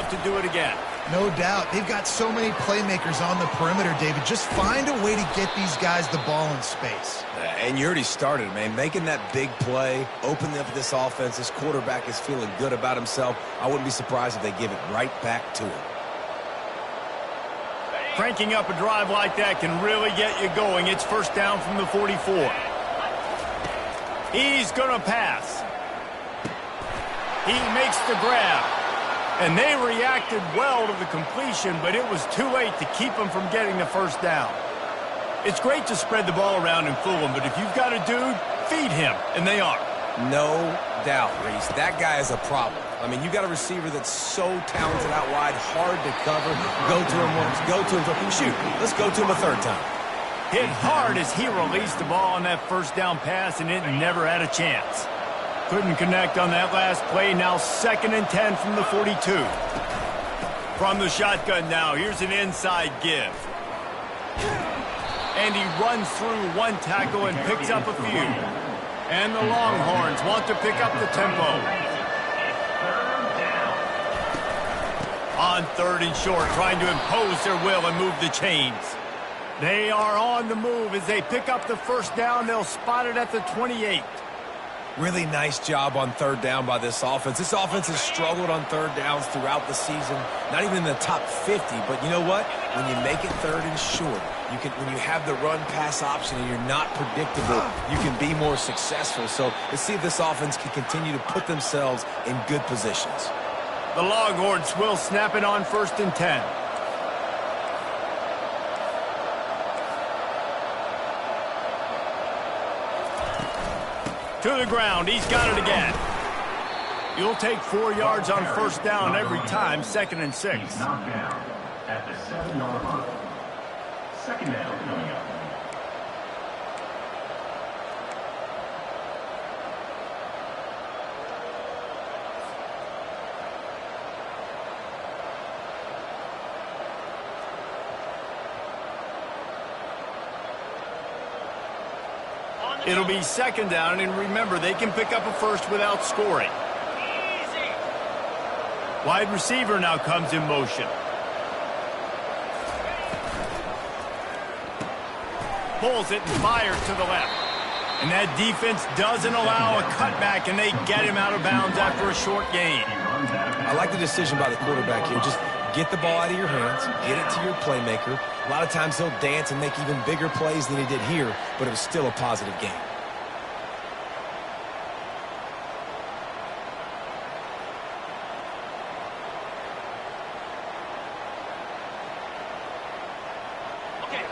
have to do it again. No doubt. They've got so many playmakers on the perimeter, David. Just find a way to get these guys the ball in space. And you already started, man. Making that big play, opening up this offense. This quarterback is feeling good about himself. I wouldn't be surprised if they give it right back to him. Cranking up a drive like that can really get you going. It's first down from the 44. He's going to pass. He makes the grab. And they reacted well to the completion, but it was too late to keep them from getting the first down. It's great to spread the ball around and fool him, but if you've got a dude, feed him, and they are. No doubt, Reese. That guy is a problem. I mean, you got a receiver that's so talented out wide, hard to cover. Go to him once, go to him twice. Shoot, let's go to him a third time. Hit hard as he released the ball on that first down pass, and it never had a chance. Couldn't connect on that last play. Now 2nd and 10 from the 42. From the shotgun now, here's an inside give. And he runs through one tackle and picks up a few. And the Longhorns want to pick up the tempo. On 3rd and short, trying to impose their will and move the chains. They are on the move as they pick up the first down. They'll spot it at the 28. Really nice job on 3rd down by this offense. This offense has struggled on 3rd downs throughout the season. Not even in the top 50, but you know what? When you make it 3rd and short, when you have the run-pass option and you're not predictable, you can be more successful. So let's see if this offense can continue to put themselves in good positions. The Longhorns will snap it on 1st and 10. To the ground. He's got it again. You'll take 4 yards on first down every time. 2nd and 6. Knocked down at the 7-yard line. 2nd down coming up. It'll be 2nd down, and remember, they can pick up a first without scoring. Wide receiver now comes in motion. Pulls it and fires to the left. And that defense doesn't allow a cutback, and they get him out of bounds after a short gain. I like the decision by the quarterback here. Just get the ball out of your hands, get it to your playmaker. A lot of times he'll dance and make even bigger plays than he did here, but it was still a positive game.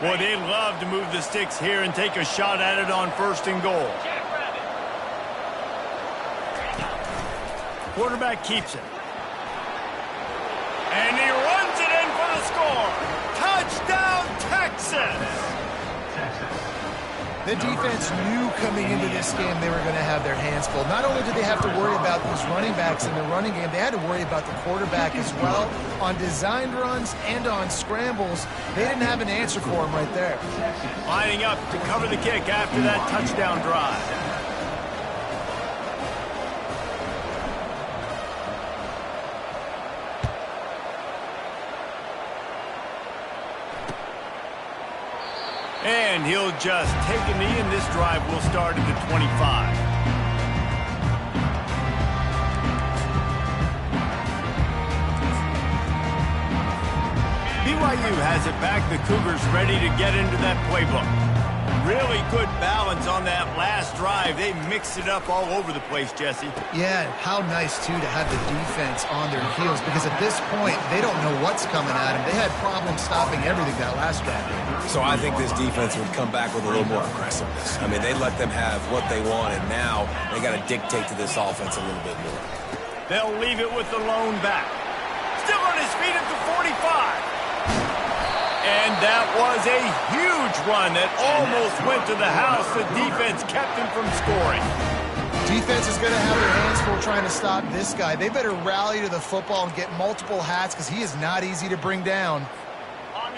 Boy, they love to move the sticks here and take a shot at it on 1st and goal. Quarterback keeps it. And he runs it in for the score. Touchdown, Texas! The defense knew coming into this game they were going to have their hands full. Not only did they have to worry about these running backs in the running game, they had to worry about the quarterback as well. On designed runs and on scrambles, they didn't have an answer for him right there. Lining up to cover the kick after that touchdown drive. And he'll just take a knee, and this drive will start at the 25. BYU has it back. The Cougars ready to get into that playbook. Really good balance on that last drive. They mixed it up all over the place, Jesse. Yeah, how nice, too, to have the defense on their heels, because at this point, they don't know what's coming at them. They had problems stopping everything that last drive. So I think this defense would come back with a little more aggressiveness. I mean, they let them have what they want, and now they got to dictate to this offense a little bit more. They'll leave it with the lone back. Still on his feet at the 45. And that was a huge run that almost went to the house. The defense kept him from scoring. Defense is going to have their hands full trying to stop this guy. They better rally to the football and get multiple hats, because he is not easy to bring down.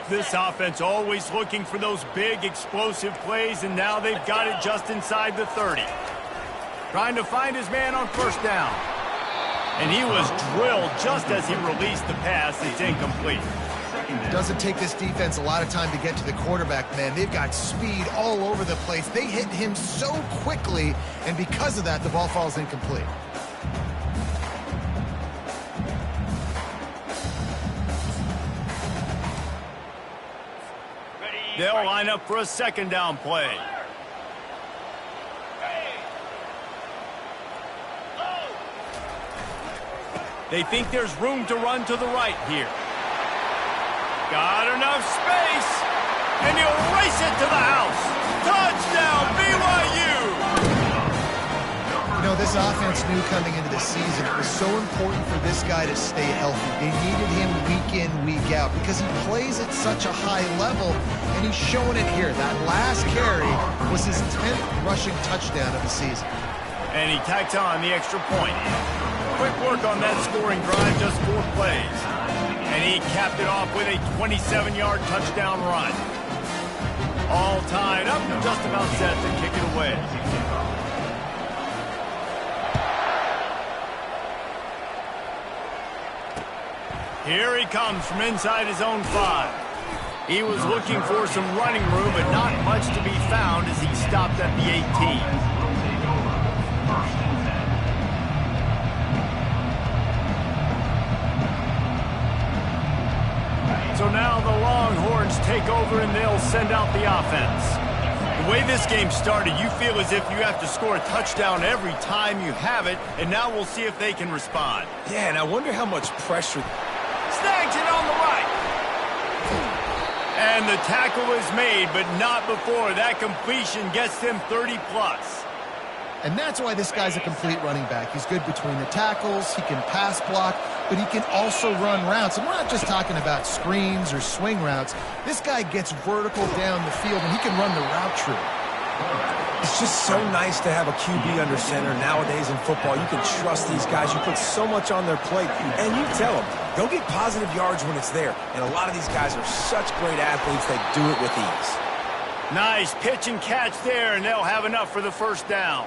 This offense always looking for those big, explosive plays, and now they've got it just inside the 30. Trying to find his man on first down. And he was drilled just as he released the pass. It's incomplete. Doesn't take this defense a lot of time to get to the quarterback, man. They've got speed all over the place. They hit him so quickly, and because of that, the ball falls incomplete. They'll line up for a second down play. They think there's room to run to the right here. Got enough space, and he'll race it to the house. Touchdown, BYU! You know, this offense knew coming into the season it was so important for this guy to stay healthy. They needed him week in, week out because he plays at such a high level, and he's showing it here. That last carry was his 10th rushing touchdown of the season. And he tacks on the extra point. Quick work on that scoring drive, just 4 plays. And he capped it off with a 27-yard touchdown run. All tied up, just about set to kick it away. Here he comes from inside his own 5. He was looking for some running room, but not much to be found as he stopped at the 18. So now the Longhorns take over and they'll send out the offense. The way this game started, you feel as if you have to score a touchdown every time you have it, and now we'll see if they can respond. Yeah, and I wonder how much pressure. Snags it on the right. And the tackle is made, but not before that completion gets them 30+. And that's why this guy's a complete running back. He's good between the tackles, he can pass block, but he can also run routes. And we're not just talking about screens or swing routes. This guy gets vertical down the field, and he can run the route tree. It's just so nice to have a QB under center. Nowadays in football, you can trust these guys. You put so much on their plate, and you tell them, go get positive yards when it's there. And a lot of these guys are such great athletes, they do it with ease. Nice pitch and catch there, and they'll have enough for the first down.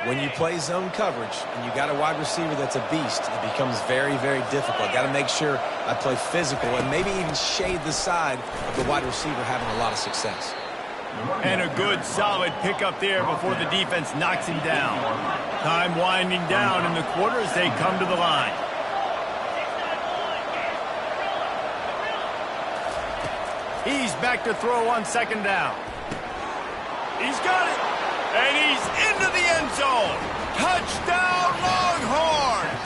When you play zone coverage and you got a wide receiver that's a beast, it becomes very, very difficult. Got to make sure I play physical and maybe even shade the side of the wide receiver having a lot of success. And a good, solid pickup there before the defense knocks him down. Time winding down in the quarter as they come to the line. He's back to throw on second down. He's got it. And he's into the end zone. Touchdown, Longhorns!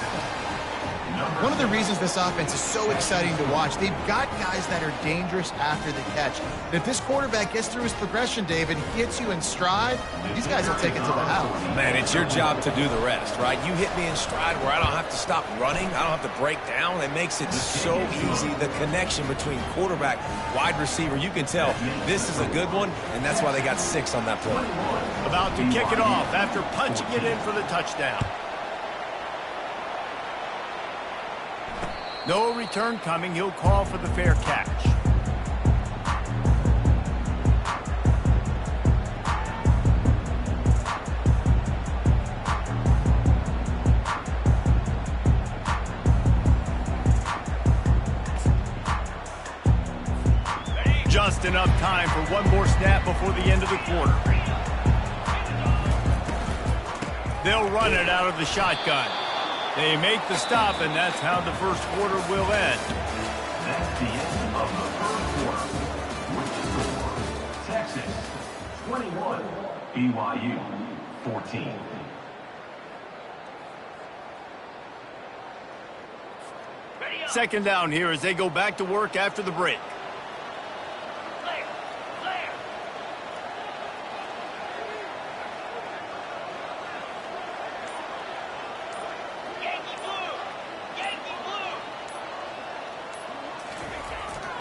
One of the reasons this offense is so exciting to watch, they've got guys that are dangerous after the catch. And if this quarterback gets through his progression, David, hits you in stride, these guys will take it to the house. Man, it's your job to do the rest, right? You hit me in stride where I don't have to stop running. I don't have to break down. It makes it so easy. The connection between quarterback, wide receiver, you can tell this is a good one, and that's why they got 6 on that play. About to kick it off after punching it in for the touchdown. No return coming. He'll call for the fair catch. Just enough time for one more snap before the end of the quarter. They'll run it out of the shotgun. They make the stop, and that's how the first quarter will end. That's the end of the first quarter. With the score, Texas 21, BYU 14. Second down here as they go back to work after the break.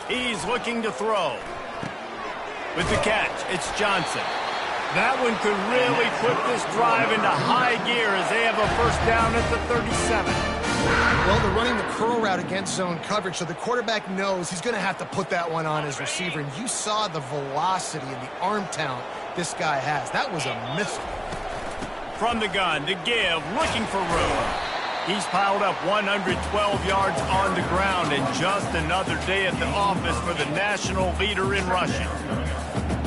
He's looking to throw. With the catch, it's Johnson. That one could really put this drive into high gear as they have a first down at the 37. Well, they're running the curl route against zone coverage, so the quarterback knows he's going to have to put that one on his receiver. And you saw the velocity and the arm talent this guy has. That was a missile. From the gun to give, looking for room. He's piled up 112 yards on the ground, and just another day at the office for the national leader in rushing.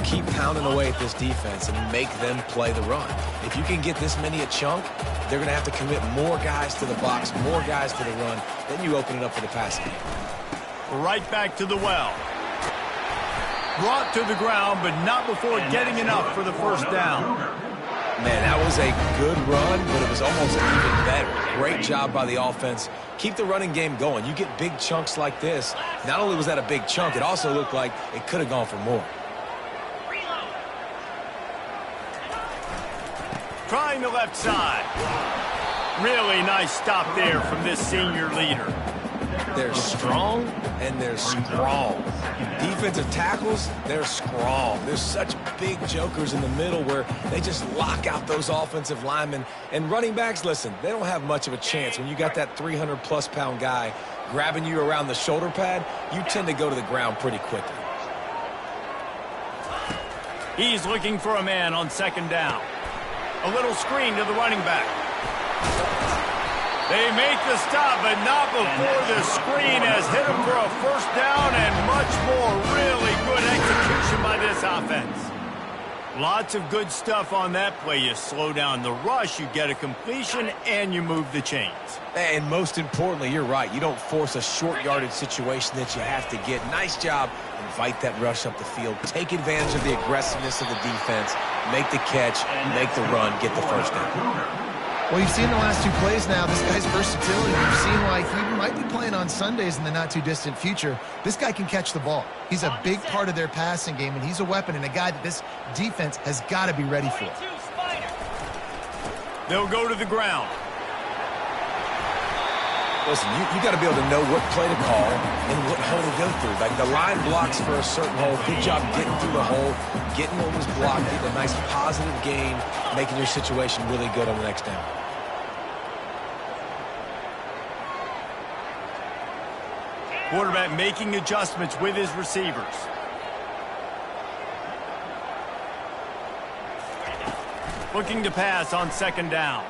Keep pounding away at this defense and make them play the run. If you can get this many a chunk, they're going to have to commit more guys to the box, more guys to the run. Then you open it up for the passing game. Right back to the well. Brought to the ground, but not before getting enough for the first down. Man, that was a good run, but it was almost even better. Great job by the offense. Keep the running game going. You get big chunks like this. Not only was that a big chunk, it also looked like it could have gone for more. Trying the left side. Really nice stop there from this senior leader. They're strong and they're strong. Defensive tackles, they're strong. There's such big jokers in the middle where they just lock out those offensive linemen. And running backs, listen, they don't have much of a chance. When you got that 300-plus pound guy grabbing you around the shoulder pad, you tend to go to the ground pretty quickly. He's looking for a man on second down. A little screen to the running back. They make the stop, but not before the screen has hit him for a first down and much more. Really good execution by this offense. Lots of good stuff on that play. You slow down the rush, you get a completion, and you move the chains. And most importantly, you're right. You don't force a short yardage situation that you have to get. Nice job. Invite that rush up the field. Take advantage of the aggressiveness of the defense. Make the catch, make the run, get the first down. Well, you've seen the last two plays now. This guy's versatility. You've seen why he might be playing on Sundays in the not-too-distant future. This guy can catch the ball. He's a big part of their passing game, and he's a weapon and a guy that this defense has got to be ready for. They'll go to the ground. Listen, you got to be able to know what play to call and what hole to go through. Like the line blocks for a certain hole. Good job getting through the hole, getting what was blocked, getting a nice positive gain, making your situation really good on the next down. Quarterback making adjustments with his receivers. Looking to pass on second down.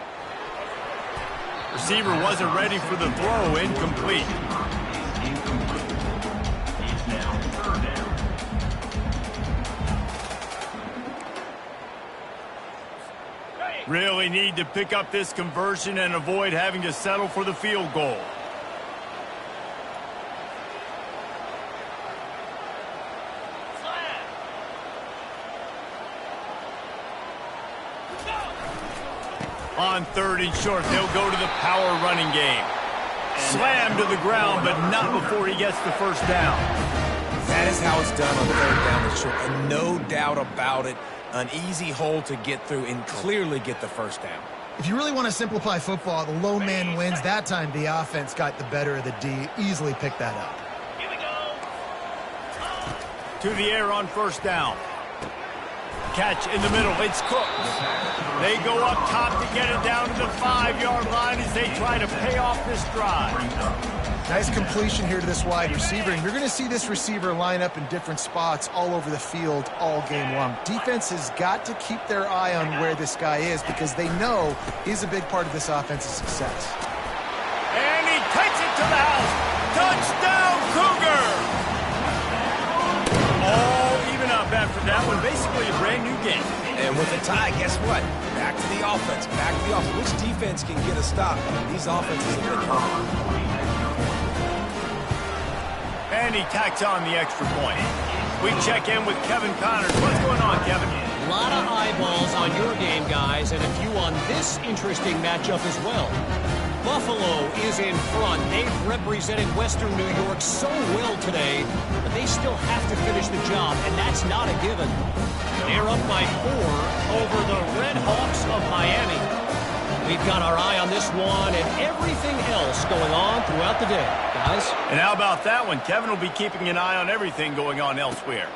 Receiver wasn't ready for the throw, incomplete. He's now third down. Really need to pick up this conversion and avoid having to settle for the field goal. On third and short, they'll go to the power running game. Slam to the ground, but not before he gets the first down. That is how it's done on third down and short, and no doubt about it, an easy hole to get through and clearly get the first down. If you really want to simplify football, the lone man wins. That time, the offense got the better of the D. Easily picked that up. To the air on first down. Catch in the middle. It's Cook. They go up top to get it down to the 5-yard line as they try to pay off this drive. Nice completion here to this wide receiver, and you're going to see this receiver line up in different spots all over the field all game long. Defense has got to keep their eye on where this guy is because they know he's a big part of this offense's success. And he takes it to the house. Touchdown, Cougar! All even up after that one. Basically a brand new game. And with a tie, guess what? Back to the offense. Back to the offense. Which defense can get a stop? These offenses have been hurt. And he tacks on the extra point. We check in with Kevin Connors. What's going on, Kevin? A lot of eyeballs on your game, guys, and a few on this interesting matchup as well. Buffalo is in front. They've represented Western New York so well today, but they still have to finish the job, and that's not a given. They're up by 4 over the Red Hawks of Miami. We've got our eye on this one and everything else going on throughout the day, guys. And how about that one? Kevin will be keeping an eye on everything going on elsewhere.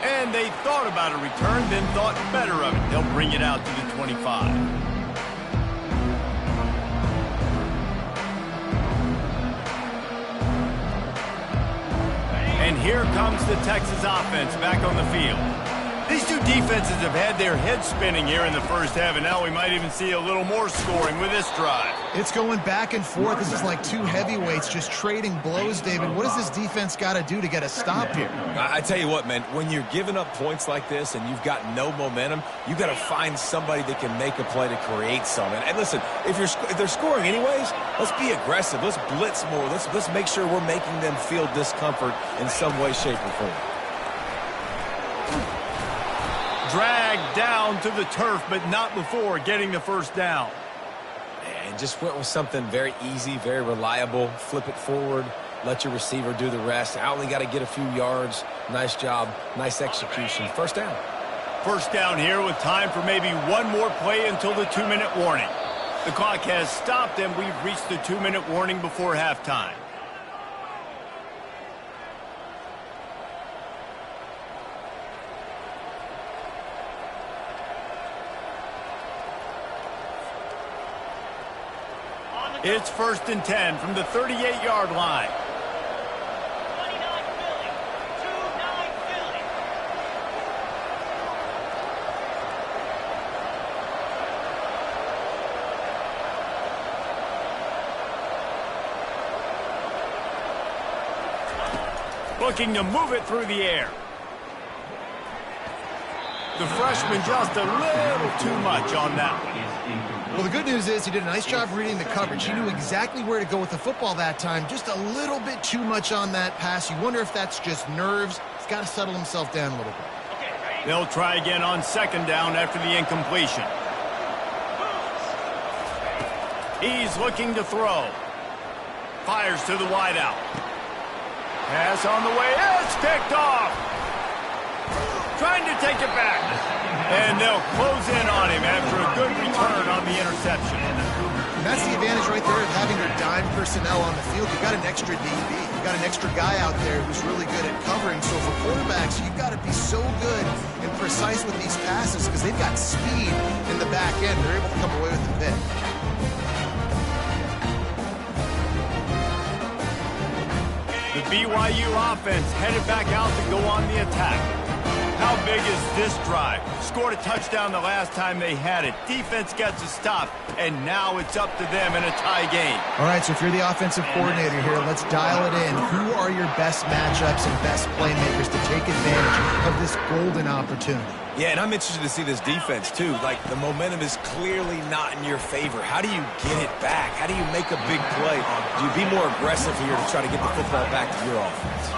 And they thought about a return, then thought better of it. They'll bring it out to the 25. And here comes the Texas offense back on the field. These two defenses have had their heads spinning here in the first half, and now we might even see a little more scoring with this drive. It's going back and forth. This is like two heavyweights just trading blows, David. What does this defense got to do to get a stop here? I tell you what, man, when you're giving up points like this and you've got no momentum, you've got to find somebody that can make a play to create something. And listen, if they're scoring anyways, let's be aggressive. Let's blitz more. Let's make sure we're making them feel discomfort in some way, shape, or form. Dragged down to the turf, but not before getting the first down. And just went with something very easy, very reliable. Flip it forward, let your receiver do the rest. I only got to get a few yards. Nice job, nice execution. First down. First down here with time for maybe one more play until the 2-minute warning. The clock has stopped, and we've reached the 2-minute warning before halftime. It's 1st and 10 from the 38-yard line. Looking to move it through the air. The freshman just a little too much on that one. Well, the good news is he did a nice job reading the coverage. He knew exactly where to go with the football that time. Just a little bit too much on that pass. You wonder if that's just nerves. He's got to settle himself down a little bit. They'll try again on 2nd down after the incompletion. He's looking to throw. Fires to the wideout. Pass on the way. It's picked off. Trying to take it back. And they'll close in on him after a good return on the interception. And that's the advantage right there of having your dime personnel on the field. You've got an extra DB. You've got an extra guy out there who's really good at covering. So for quarterbacks, you've got to be so good and precise with these passes because they've got speed in the back end. They're able to come away with the pick. The BYU offense headed back out to go on the attack. How big is this drive? Scored a touchdown the last time they had it. Defense gets a stop, and now it's up to them in a tie game. All right, so if you're the offensive coordinator here, let's dial it in. Who are your best matchups and best playmakers to take advantage of this golden opportunity? Yeah, and I'm interested to see this defense, too. Like, the momentum is clearly not in your favor. How do you get it back? How do you make a big play? Do you be more aggressive here to try to get the football back to your offense?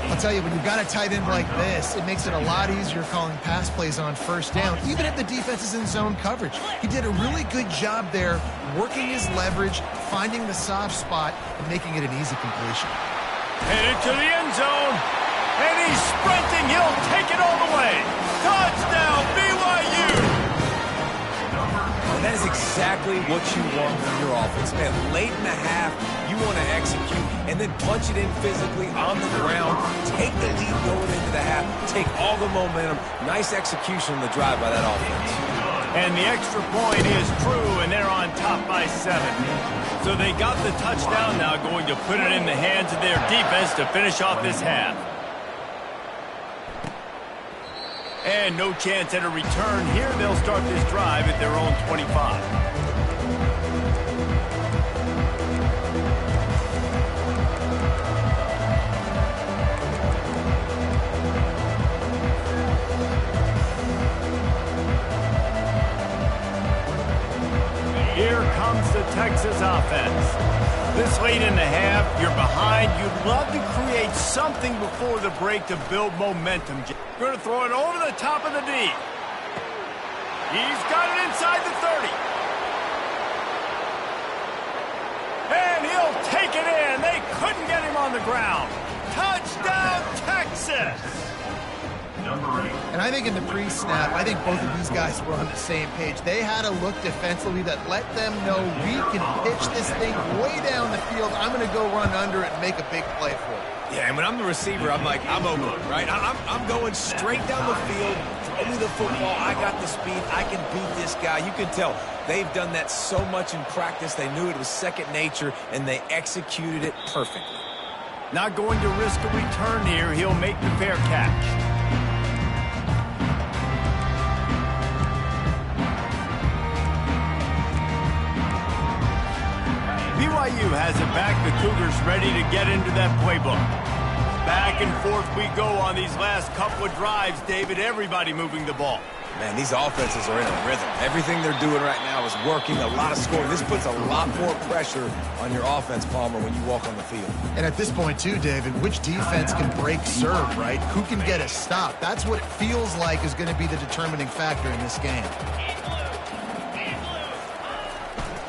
I'll tell you, when you've got a tight end like this, it makes it a lot easier calling pass plays on 1st down, even if the defense is in zone coverage. He did a really good job there, working his leverage, finding the soft spot, and making it an easy completion. Headed to the end zone, and he's sprinting. He'll take it all the way. Touchdown, BYU! And that is exactly what you want from your offense, man. Late in the half, you want to execute and then punch it in physically on the ground, take the lead going into the half, take all the momentum. Nice execution on the drive by that offense. And the extra point is true, and they're on top by 7. So they got the touchdown, now going to put it in the hands of their defense to finish off this half. And no chance at a return here. They'll start this drive at their own 25. Here comes the Texas offense. This late in the half, you're behind. You'd love to create something before the break to build momentum. Going to throw it over the top of the D. He's got it inside the 30. And he'll take it in. They couldn't get him on the ground. Touchdown, Texas! And I think in the pre-snap, I think both of these guys were on the same page. They had a look defensively that let them know we can pitch this thing way down the field. I'm going to go run under it and make a big play for it. Yeah, and when I'm the receiver, I'm like, I'm open, right? I'm going straight down the field. Throw me the football. I got the speed. I can beat this guy. You can tell they've done that so much in practice. They knew it was second nature, and they executed it perfectly. Not going to risk a return here. He'll make the fair catch. BYU has it back. The Cougars ready to get into that playbook. Back and forth we go on these last couple of drives, David. Everybody moving the ball. Man, these offenses are in a rhythm. Everything they're doing right now is working, a lot of scoring. This puts a lot more pressure on your offense, Palmer, when you walk on the field. And at this point, too, David, which defense can break serve, right? Who can get a stop? That's what it feels like is going to be the determining factor in this game.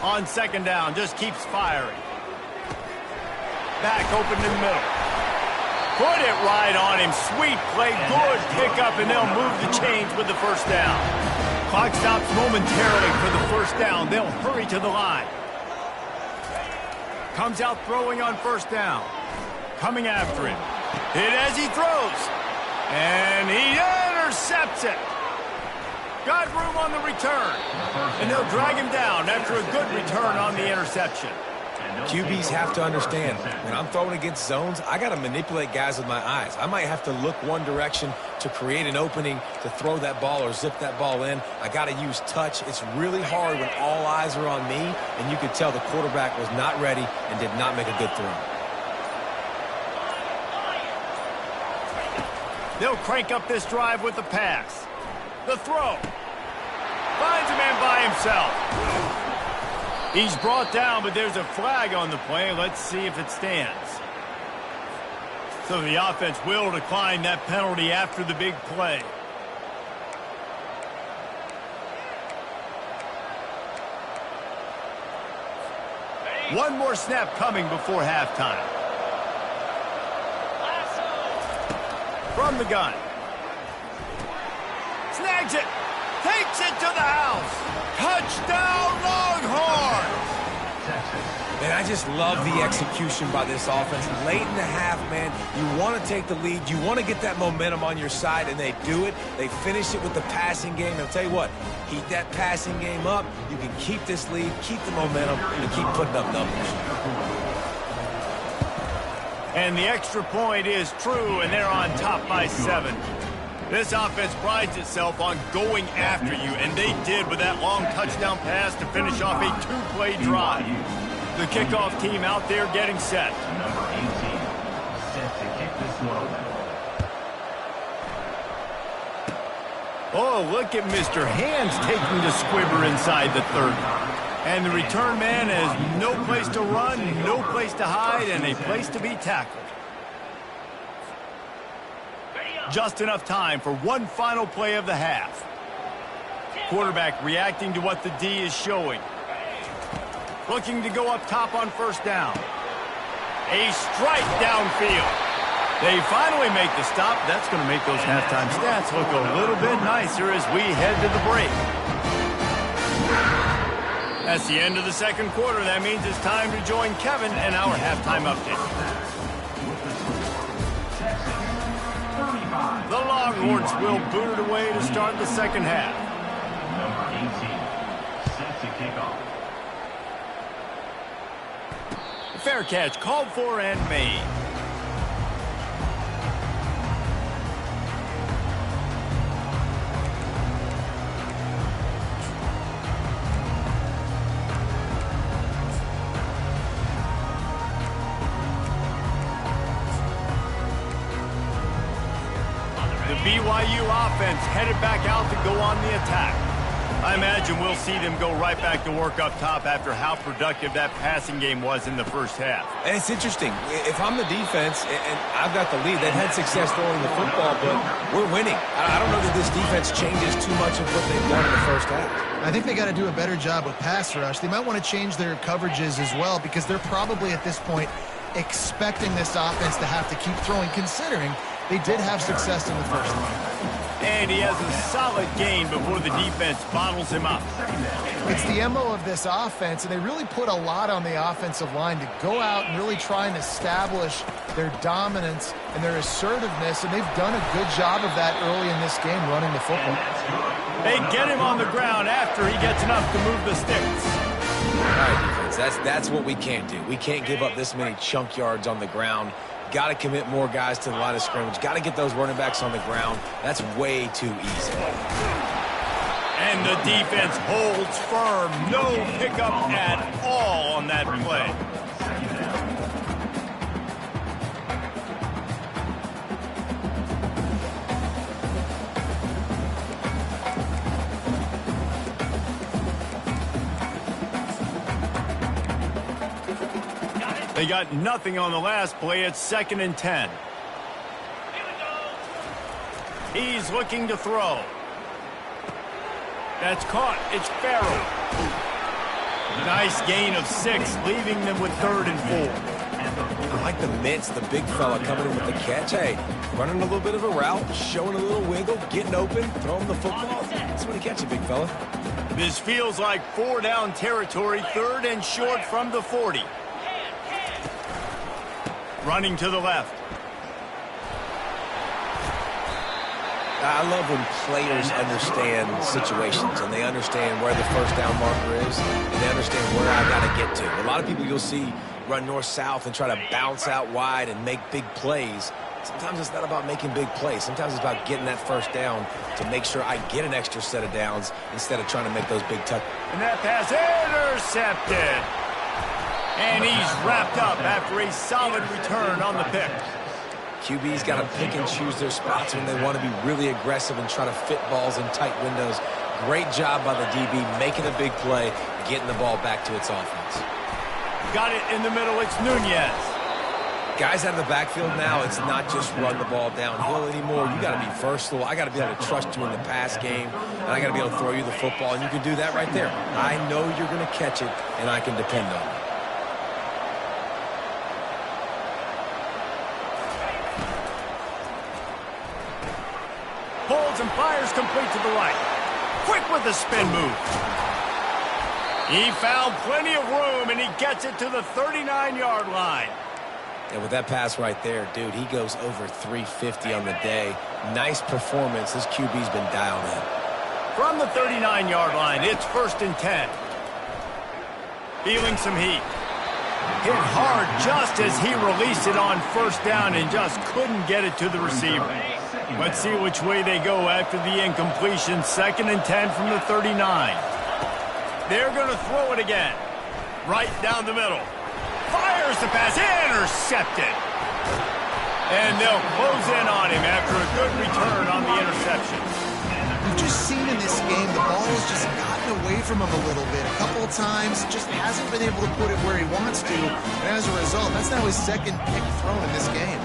On second down, just keeps firing. Back open in the middle. Put it right on him. Sweet play. Good pickup, and they'll move the chains with the first down. Clock stops momentarily for the first down. They'll hurry to the line. Comes out throwing on first down. Coming after him. Hit as he throws. And he intercepts it. Got room on the return. And they'll drag him down after a good return on the interception. QBs have to understand, when I'm throwing against zones, I got to manipulate guys with my eyes. I might have to look one direction to create an opening to throw that ball or zip that ball in. I got to use touch. It's really hard when all eyes are on me, and you could tell the quarterback was not ready and did not make a good throw. They'll crank up this drive with the pass. The throw. Finds a man by himself. He's brought down, but there's a flag on the play. Let's see if it stands. So the offense will decline that penalty after the big play. One more snap coming before halftime. From the gun. Snags it. Takes it to the house. Touchdown, Longhorns! Man, I just love the execution by this offense. Late in the half, man, you want to take the lead. You want to get that momentum on your side, and they do it. They finish it with the passing game. I'll tell you what, keep that passing game up. You can keep this lead, keep the momentum, and keep putting up numbers. And the extra point is true, and they're on top by 7. This offense prides itself on going after you, and they did with that long touchdown pass to finish off a 2-play drive. The kickoff team out there getting set. Number 18, set to kick this one away. Oh, look at Mr. Hands taking the squibber inside the 30. And the return man has no place to run, no place to hide, and a place to be tackled. Just enough time for one final play of the half. Quarterback reacting to what the D is showing. Looking to go up top on first down. A strike downfield. They finally make the stop. That's going to make those halftime stats look a little bit nicer as we head to the break. That's the end of the second quarter. That means it's time to join Kevin and our halftime update. The Longhorns will boot it away to start the second half. Number 18, set to kick off. Fair catch called for and made. BYU offense headed back out to go on the attack. I imagine we'll see them go right back to work up top after how productive that passing game was in the first half. And it's interesting. If I'm the defense and I've got the lead, they've had success throwing the football, but we're winning. I don't know that this defense changes too much of what they've done in the first half. I think they got to do a better job with pass rush. They might want to change their coverages as well because they're probably at this point expecting this offense to have to keep throwing, considering they did have success in the first one. And he has a solid gain before the defense bottles him up. It's the MO of this offense, and they really put a lot on the offensive line to go out and really try and establish their dominance and their assertiveness, and they've done a good job of that early in this game running the football. They get him on the ground after he gets enough to move the sticks. All right, defense, that's what we can't do. We can't give up this many chunk yards on the ground. Got to commit more guys to the line of scrimmage. Got to get those running backs on the ground. That's way too easy. And the defense holds firm. No pickup at all on that play. They got nothing on the last play. It's 2nd and 10. He's looking to throw. That's caught. It's Farrell. Nice gain of 6, leaving them with 3rd and 4. I like the mitts, the big fella coming in with the catch. Hey, running a little bit of a route, showing a little wiggle, getting open, throwing the football. That's when he catches it, big fella. This feels like 4-down territory, 3rd and short from the 40. Running to the left. I love when players understand situations and they understand where the first down marker is and they understand where I got to get to. A lot of people you'll see run north-south and try to bounce out wide and make big plays. Sometimes it's not about making big plays. Sometimes it's about getting that first down to make sure I get an extra set of downs instead of trying to make those big touchdowns. And that pass intercepted. And he's wrapped up after a solid return on the pick. QB's got to pick and choose their spots when they want to be really aggressive and try to fit balls in tight windows. Great job by the DB making a big play, getting the ball back to its offense. Got it in the middle. It's Nunez. Guys out of the backfield now, it's not just run the ball downhill anymore. You got to be versatile. I got to be able to trust you in the pass game, and I got to be able to throw you the football, and you can do that right there. I know you're going to catch it, and I can depend on it. Holds and fires complete to the right. Quick with the spin move. He found plenty of room, and he gets it to the 39-yard line. And with that pass right there, dude, he goes over 350 on the day. Nice performance. This QB's been dialed in. From the 39-yard line, it's 1st and 10. Feeling some heat. Hit hard just as he released it on 1st down and just couldn't get it to the receiver. Let's see which way they go after the incompletion. 2nd and 10 from the 39. They're going to throw it again. Right down the middle. Fires the pass. Intercepted. And they'll close in on him after a good return on the interception. We've just seen in this game the ball has just gotten away from him a little bit. A couple of times, just hasn't been able to put it where he wants to. And as a result, that's now his 2nd pick thrown in this game.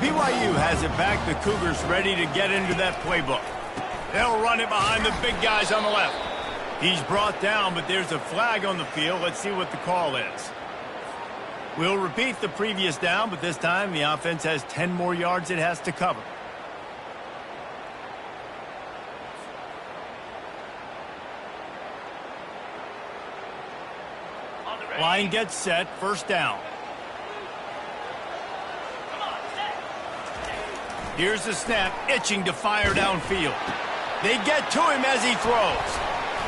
BYU has it back. The Cougars ready to get into that playbook. They'll run it behind the big guys on the left. He's brought down, but there's a flag on the field. Let's see what the call is. We'll repeat the previous down, but this time the offense has 10 more yards it has to cover. Line gets set. 1st down. Here's the snap, itching to fire downfield. They get to him as he throws.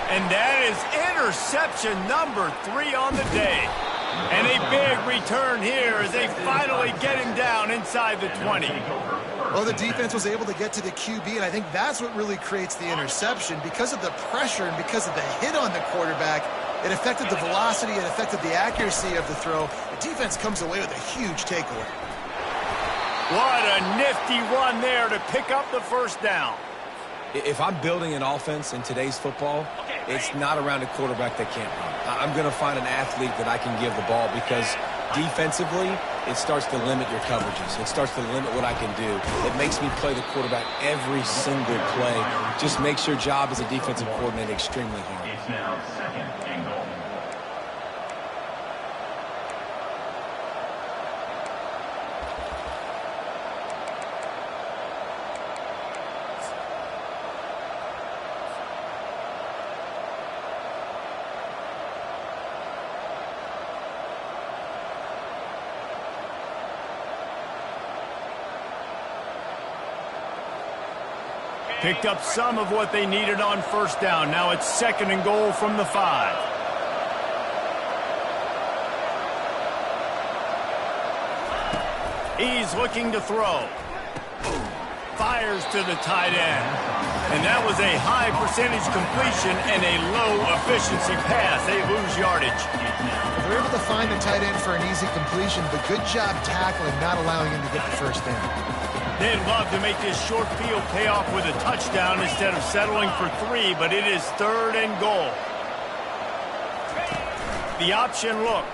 And that is interception number 3 on the day. And a big return here as they finally get him down inside the 20. Well, the defense was able to get to the QB, and I think that's what really creates the interception. Because of the pressure and because of the hit on the quarterback, it affected the velocity, it affected the accuracy of the throw. The defense comes away with a huge takeaway. What a nifty run there to pick up the 1st down. If I'm building an offense in today's football, it's not around a quarterback that can't run. I'm going to find an athlete that I can give the ball because defensively, it starts to limit your coverages. It starts to limit what I can do. It makes me play the quarterback every single play. Just makes your job as a defensive coordinator extremely hard. It's now 2nd and goal. Picked up some of what they needed on 1st down. Now it's 2nd and goal from the 5. He's looking to throw. Fires to the tight end. And that was a high percentage completion and a low efficiency pass. They lose yardage. They're able to find the tight end for an easy completion, but good job tackling, not allowing him to get the 1st down. They'd love to make this short field pay off with a touchdown instead of settling for 3, but it is 3rd and goal. The option look.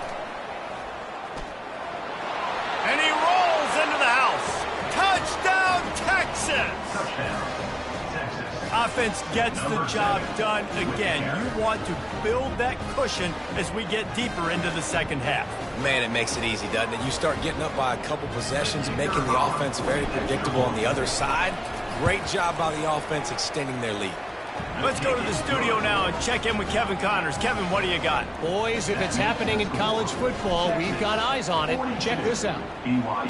Touchdown, Texas! Offense gets the job done again. You want to build that cushion as we get deeper into the second half. Man, it makes it easy, doesn't it? You start getting up by a couple possessions, making the offense very predictable on the other side. Great job by the offense extending their lead. Let's go to the studio now and check in with Kevin Connors. Kevin, what do you got? Boys, if it's happening in college football, we've got eyes on it. Check this out.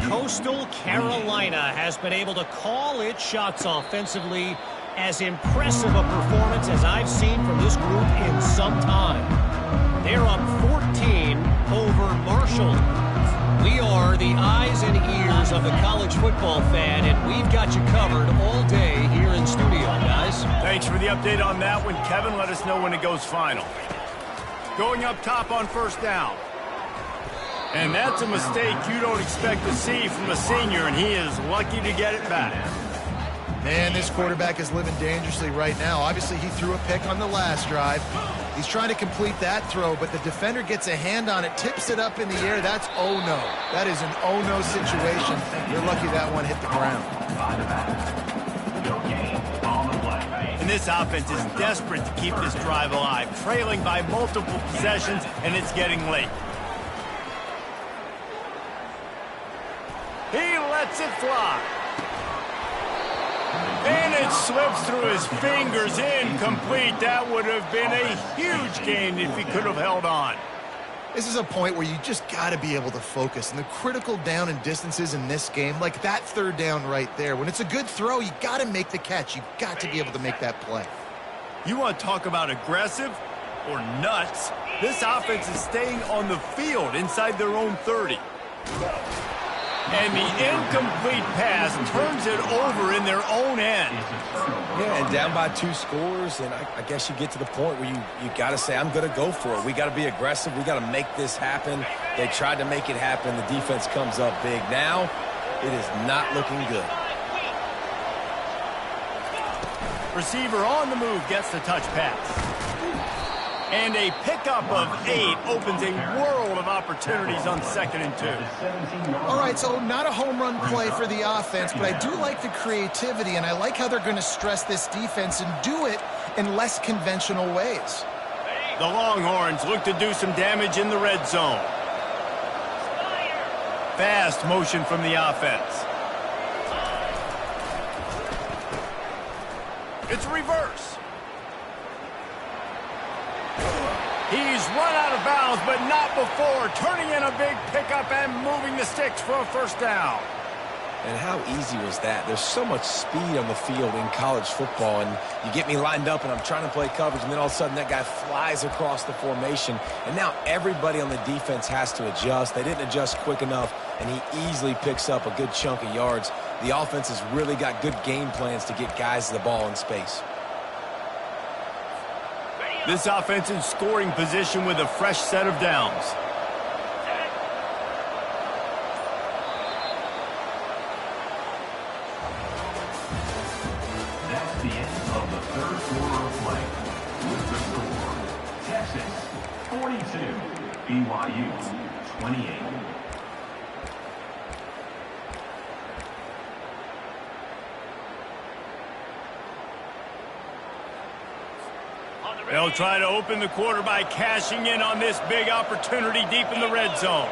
Coastal Carolina has been able to call its shots offensively. As impressive a performance as I've seen from this group in some time. They're up 14 over Marshall. We are the eyes and ears of the college football fan, and we've got you covered all day here in studio, guys. Thanks for the update on that one, Kevin. Let us know when it goes final. Going up top on first down. And that's a mistake you don't expect to see from a senior, and he is lucky to get it back. Man, this quarterback is living dangerously right now. Obviously, he threw a pick on the last drive. He's trying to complete that throw, but the defender gets a hand on it, tips it up in the air. That's oh no. That is an oh no situation. You're lucky that one hit the ground. And this offense is desperate to keep this drive alive, trailing by multiple possessions, and it's getting late. He lets it fly. And it slips through his fingers, incomplete. That would have been a huge gain if he could have held on. This is a point where you just got to be able to focus. And the critical down and distances in this game, like that third down right there, when it's a good throw, you got to make the catch. You got to be able to make that play. You want to talk about aggressive or nuts? This offense is staying on the field inside their own 30. And the incomplete pass turns it over in their own end. Yeah, and down by 2 scores, and I guess you get to the point where you got to say, I'm going to go for it. We got to be aggressive. We got to make this happen. They tried to make it happen. The defense comes up big. Now, it is not looking good. Receiver on the move gets the touch pass. And a pickup of 8 opens a world of opportunities on 2nd and 2. All right, so not a home run play for the offense, but I do like the creativity, and I like how they're going to stress this defense and do it in less conventional ways. The Longhorns look to do some damage in the red zone. Fast motion from the offense. It's a reverse. He's run out of bounds, but not before. Turning in a big pickup and moving the sticks for a first down. And how easy was that? There's so much speed on the field in college football, and you get me lined up and I'm trying to play coverage, and then all of a sudden that guy flies across the formation, and now everybody on the defense has to adjust. They didn't adjust quick enough, and he easily picks up a good chunk of yards. The offense has really got good game plans to get guys the ball in space. This offense in scoring position with a fresh set of downs. That's the end of the third quarter of play. With the score, Texas 42, BYU 28. They'll try to open the quarter by cashing in on this big opportunity deep in the red zone.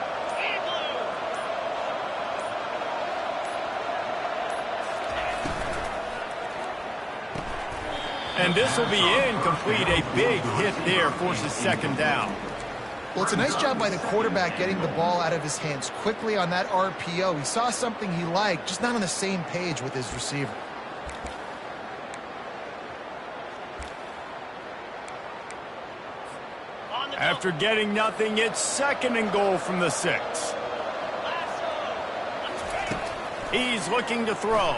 And this will be incomplete. A big hit there forces 2nd down. Well, it's a nice job by the quarterback getting the ball out of his hands quickly on that RPO. He saw something he liked, just not on the same page with his receiver. After getting nothing, it's 2nd and goal from the 6. He's looking to throw.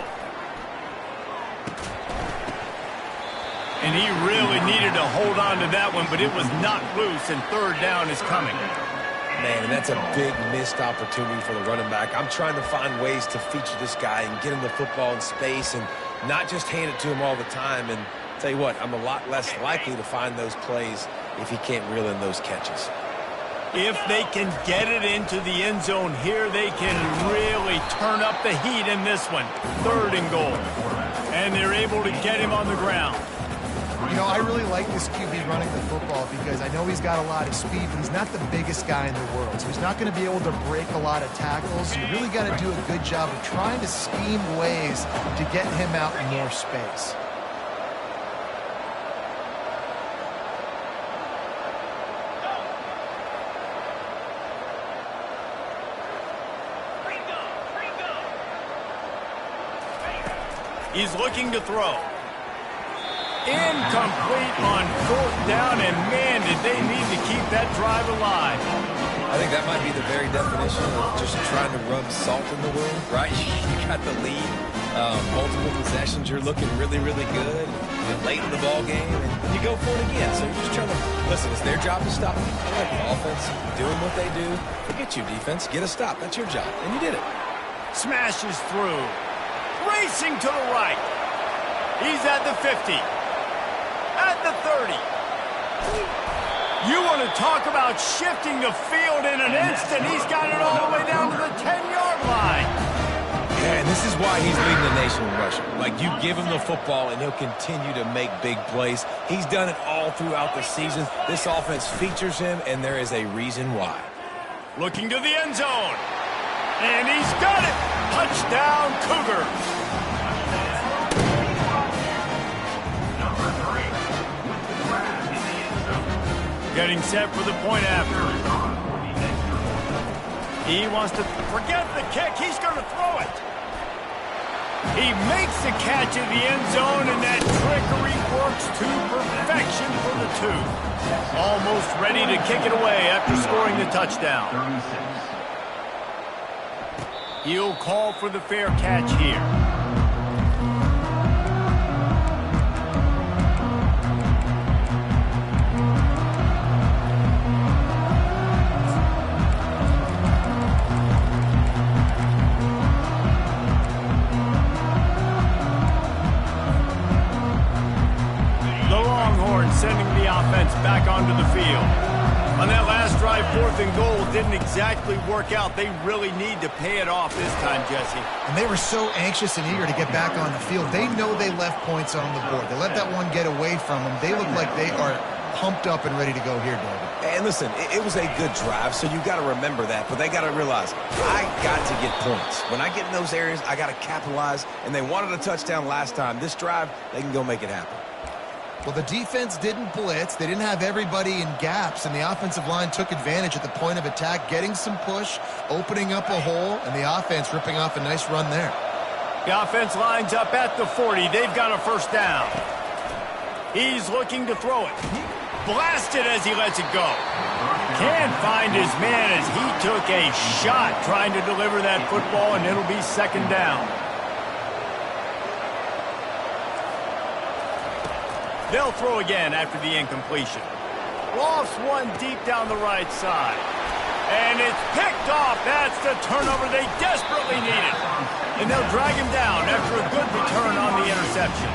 And he really needed to hold on to that one, but it was not loose, and 3rd down is coming. Man, and that's a big missed opportunity for the running back. I'm trying to find ways to feature this guy and get him the football in space and not just hand it to him all the time. And tell you what, I'm a lot less likely to find those plays if he can't reel in those catches. If they can get it into the end zone here, they can really turn up the heat in this one. 3rd and goal. And they're able to get him on the ground. You know, I really like this QB running the football because I know he's got a lot of speed, but he's not the biggest guy in the world. So he's not going to be able to break a lot of tackles. You really got to do a good job of trying to scheme ways to get him out in more space. He's looking to throw. Incomplete on 4th down, and man, did they need to keep that drive alive. I think that might be the very definition of just trying to rub salt in the wound, right? You got the lead, multiple possessions, you're looking really, really good. You're late in the ball game, and you go for it again. So you're just trying to, listen, it's their job to stop. I like the offense doing what they do. Forget you, defense. Get a stop. That's your job, and you did it. Smashes through. Racing to the right. He's at the 50. At the 30. You want to talk about shifting the field in an instant. He's got it all the way down to the 10-yard line. Yeah, and this is why he's leading the nation in rushing. Like, you give him the football, and he'll continue to make big plays. He's done it all throughout the season. This offense features him, and there is a reason why. Looking to the end zone. And he's got it. Touchdown, Cougars. Getting set for the point after. He wants to forget the kick. He's going to throw it. He makes the catch in the end zone, and that trickery works to perfection for the 2. Almost ready to kick it away after scoring the touchdown. He'll call for the fair catch here. Sending the offense back onto the field. On that last drive, 4th and goal didn't exactly work out. They really need to pay it off this time, Jesse. And they were so anxious and eager to get back on the field. They know they left points on the board. They let that one get away from them. They look like they are pumped up and ready to go here, David. And listen, it was a good drive, so you got to remember that. But they got to realize, I got to get points. When I get in those areas, I got to capitalize. And they wanted a touchdown last time. This drive, they can go make it happen. Well, the defense didn't blitz. They didn't have everybody in gaps, and the offensive line took advantage at the point of attack, getting some push, opening up a hole, and the offense ripping off a nice run there. The offense lines up at the 40. They've got a 1st down. He's looking to throw it. Blasted as he lets it go. Can't find his man as he took a shot trying to deliver that football, and it'll be 2nd down. They'll throw again after the incompletion. Lofts one deep down the right side. And it's picked off. That's the turnover they desperately needed. And they'll drag him down after a good return on the interception.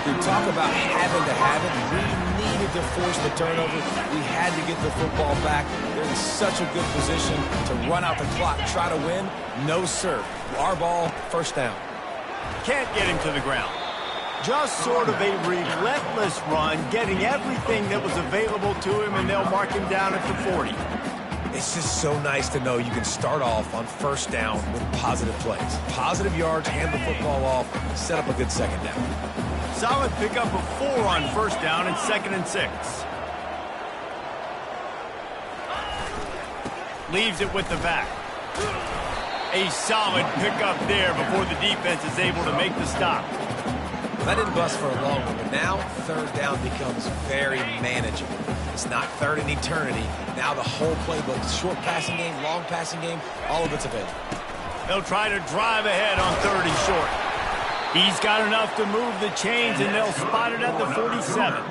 We talk about having to have it. We needed to force the turnover. We had to get the football back. They're in such a good position to run out the clock, try to win. No, sir. Our ball, 1st down. Can't get him to the ground. Just sort of a relentless run, getting everything that was available to him, and they'll mark him down at the 40. It's just so nice to know you can start off on 1st down with positive plays. Positive yards, hand the football off, set up a good 2nd down. Solid pickup of 4 on 1st down and 2nd and 6. Leaves it with the back. A solid pickup there before the defense is able to make the stop. That didn't bust for a long one, but now 3rd down becomes very manageable. It's not 3rd in eternity. Now the whole playbook, short passing game, long passing game, all of it's available. They'll try to drive ahead on 3rd and short. He's got enough to move the chains, and they'll spot it at the 47.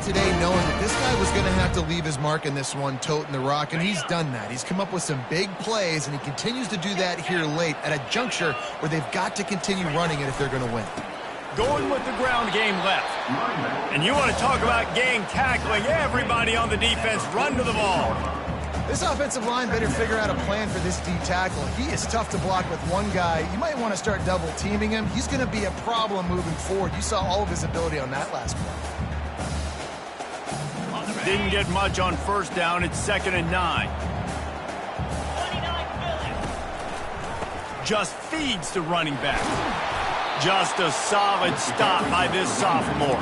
Today, knowing that this guy was going to have to leave his mark in this one, toting the rock, and he's done that. He's come up with some big plays, and he continues to do that here late at a juncture where they've got to continue running it if they're going to win. Going with the ground game left. And you want to talk about gang tackling. Everybody on the defense run to the ball. This offensive line better figure out a plan for this D tackle. He is tough to block with one guy. You might want to start double teaming him. He's going to be a problem moving forward. You saw all of his ability on that last play. Didn't get much on first down. It's 2nd and 9. Just feeds the running back. Just a solid stop by this sophomore.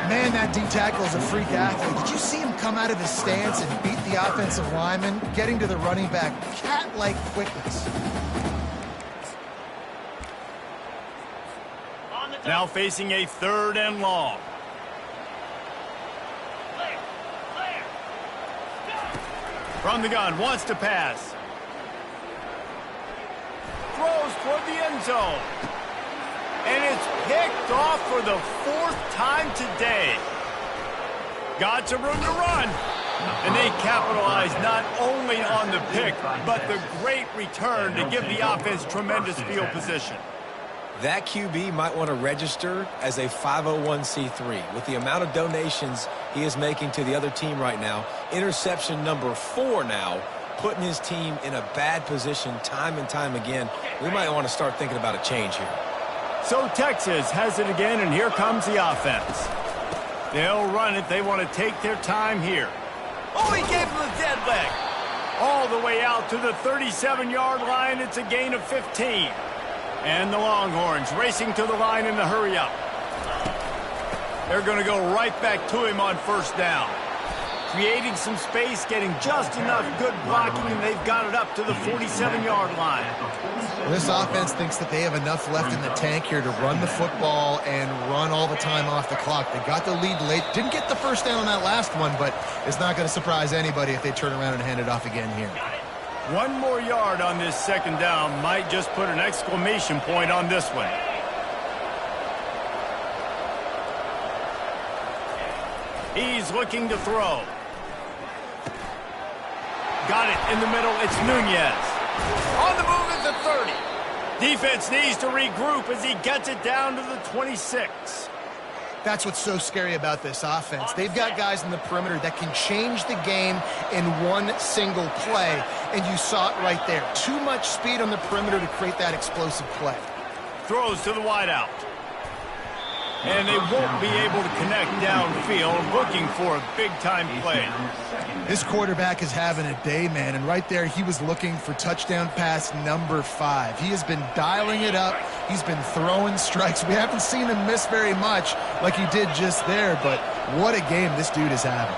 Man, that D tackle is a freak athlete. Did you see him come out of his stance and beat the offensive lineman, getting to the running back? Cat-like quickness. Now facing a 3rd and long. From the gun, wants to pass. Throws toward the end zone. And it's picked off for the 4th time today. Got some room to run. And they capitalize not only on the pick, but the great return to give the offense tremendous field position. That QB might want to register as a 501c3. With the amount of donations he is making to the other team right now, interception number 4 now, putting his team in a bad position time and time again. We might want to start thinking about a change here. So Texas has it again, and here comes the offense. They'll run it. They want to take their time here. Oh, he gave him the dead leg. All the way out to the 37-yard line. It's a gain of 15. And the Longhorns racing to the line in the hurry-up. They're going to go right back to him on first down. Creating some space, getting just enough good blocking, and they've got it up to the 47-yard line. Well, this offense thinks that they have enough left in the tank here to run the football and run all the time off the clock. They got the lead late. Didn't get the first down on that last one, but it's not going to surprise anybody if they turn around and hand it off again here. 1 more yard on this 2nd down might just put an exclamation point on this one. He's looking to throw. Got it in the middle. It's Nunez. On the move at the 30. Defense needs to regroup as he gets it down to the 26. That's what's so scary about this offense. They've got guys in the perimeter that can change the game in one single play, and you saw it right there. Too much speed on the perimeter to create that explosive play. Throws to the wideout. And they won't be able to connect downfield, looking for a big-time play. This quarterback is having a day, man, and right there he was looking for touchdown pass number 5. He has been dialing it up. He's been throwing strikes. We haven't seen him miss very much like he did just there, but what a game this dude is having.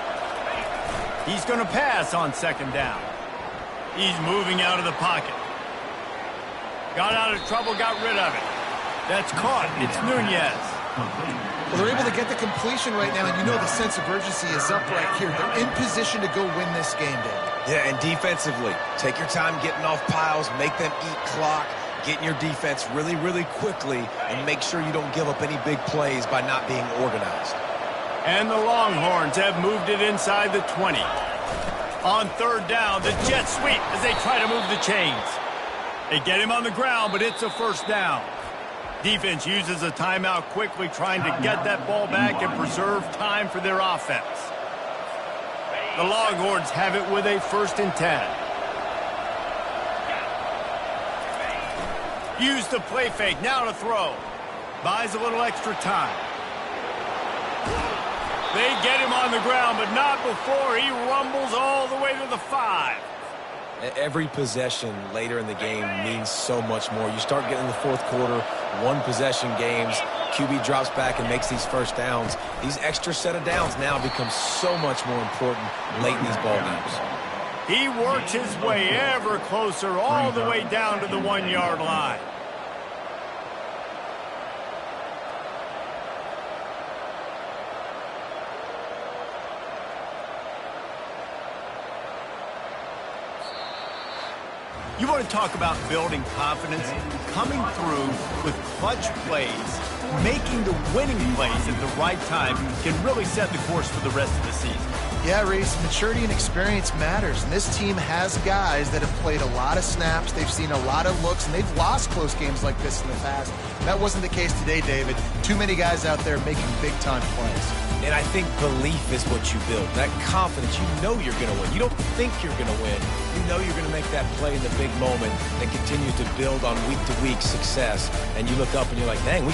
He's going to pass on 2nd down. He's moving out of the pocket. Got out of trouble, got rid of it. That's caught. It's Nunez. Well, they're able to get the completion right now, and you know the sense of urgency is up right here. They're in position to go win this game, Dave. Yeah, and defensively, take your time getting off piles, make them eat clock, get in your defense really, really quickly, and make sure you don't give up any big plays by not being organized. And the Longhorns have moved it inside the 20. On 3rd down, the jet sweep as they try to move the chains. They get him on the ground, but it's a 1st down. Defense uses a timeout quickly, trying to get that ball back and preserve time for their offense. The Longhorns have it with a 1st and 10. Use the play fake, now to throw. Buys a little extra time. They get him on the ground, but not before he rumbles all the way to the 5. Every possession later in the game means so much more. You start getting in the 4th quarter, 1-possession games, QB drops back and makes these 1st downs. These extra set of downs now become so much more important late in these ball games. He works his way ever closer all the way down to the 1-yard line. You want to talk about building confidence? Coming through with clutch plays, making the winning plays at the right time can really set the course for the rest of the season. Yeah, Reese, maturity and experience matters, and this team has guys that have played a lot of snaps, they've seen a lot of looks, and they've lost close games like this in the past. That wasn't the case today, David. Too many guys out there making big-time plays. And I think belief is what you build. That confidence, you know you're going to win. You don't think you're going to win. You know you're going to make that play in the big moment and continue to build on week-to-week success. And you look up and you're like, dang, we